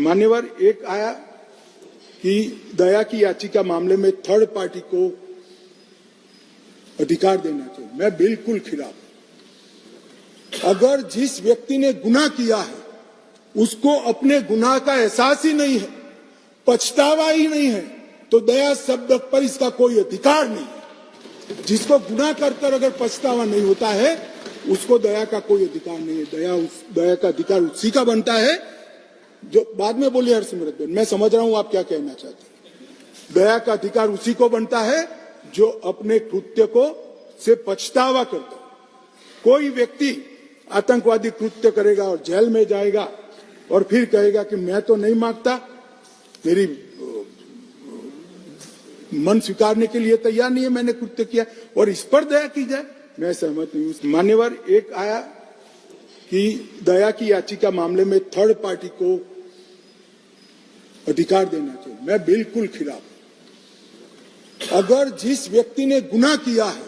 मान्यवर एक आया कि दया की याचिका मामले में थर्ड पार्टी को अधिकार देना चाहिए। मैं बिल्कुल खिलाफ। अगर जिस व्यक्ति ने गुनाह किया है उसको अपने गुनाह का एहसास ही नहीं है, पछतावा ही नहीं है, तो दया शब्द पर इसका कोई अधिकार नहीं है। जिसको गुनाह कर अगर पछतावा नहीं होता है उसको दया का कोई अधिकार नहीं है। दया का अधिकार उसी का बनता है जो बाद में बोली हरसिमरत बहन, मैं समझ रहा हूं आप क्या कहना चाहते हैं। दया का अधिकार उसी को बनता है जो अपने कृत्य को से पछतावा करता। कोई व्यक्ति आतंकवादी कृत्य करेगा और जेल में जाएगा और फिर कहेगा कि मैं तो नहीं मांगता, मेरी मन स्वीकारने के लिए तैयार नहीं है, मैंने कृत्य किया, और इस पर दया की जाए, मैं सहमत नहीं हूं। मान्यवर एक आया कि दया की याचिका मामले में थर्ड पार्टी को अधिकार देना चाहिए। मैं बिल्कुल खिलाफ। अगर जिस व्यक्ति ने गुनाह किया है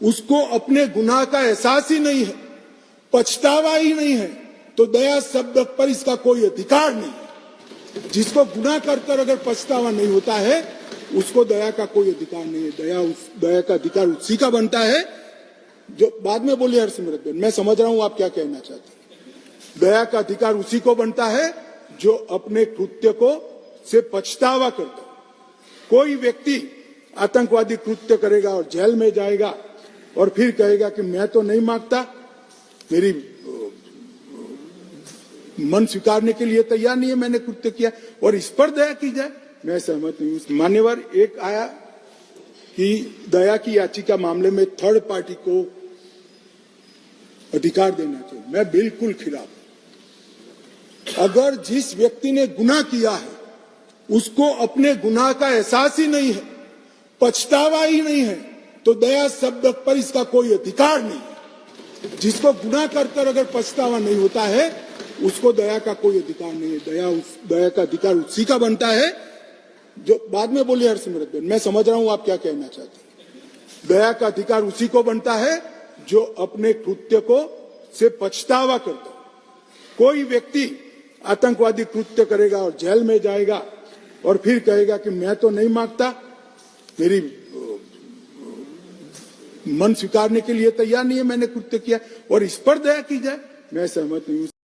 उसको अपने गुनाह का एहसास ही नहीं है, पछतावा ही नहीं है, तो दया शब्द पर इसका कोई अधिकार नहीं है। जिसको गुनाह कर अगर पछतावा नहीं होता है उसको दया का कोई अधिकार नहीं है। दया का अधिकार उसी का बनता है जो बाद में बोली हरसिमरत बहन, मैं समझ रहा हूं आप क्या कहना चाहते हैं। दया का अधिकार उसी को बनता है जो अपने कृत्य को से पछतावा करता। कोई व्यक्ति आतंकवादी कृत्य करेगा और जेल में जाएगा और फिर कहेगा कि मैं तो नहीं मांगता, मेरी मन स्वीकारने के लिए तैयार नहीं है, मैंने कृत्य किया, और इस पर दया की जाए, मैं सहमत नहीं हूं। मान्यवर एक आया कि दया की याचिका मामले में थर्ड पार्टी को अधिकार देना चाहिए। मैं बिल्कुल खिलाफ। अगर जिस व्यक्ति ने गुनाह किया है उसको अपने गुनाह का एहसास ही नहीं है, पछतावा ही नहीं है, तो दया शब्द पर इसका कोई अधिकार नहीं है। जिसको गुनाह कर अगर पछतावा नहीं होता है उसको दया का कोई अधिकार नहीं है। दया का अधिकार उसी का बनता है जो बाद में बोली हरसिमरत बहन, मैं समझ रहा हूं आप क्या कहना चाहते हैं। दया का अधिकार उसी को बनता है जो अपने कृत्य को से पछतावा करता। कोई व्यक्ति आतंकवादी कृत्य करेगा और जेल में जाएगा और फिर कहेगा कि मैं तो नहीं मांगता, मेरी मन स्वीकारने के लिए तैयार नहीं है, मैंने कृत्य किया, और इस पर दया की जाए, मैं सहमत नहीं हूं।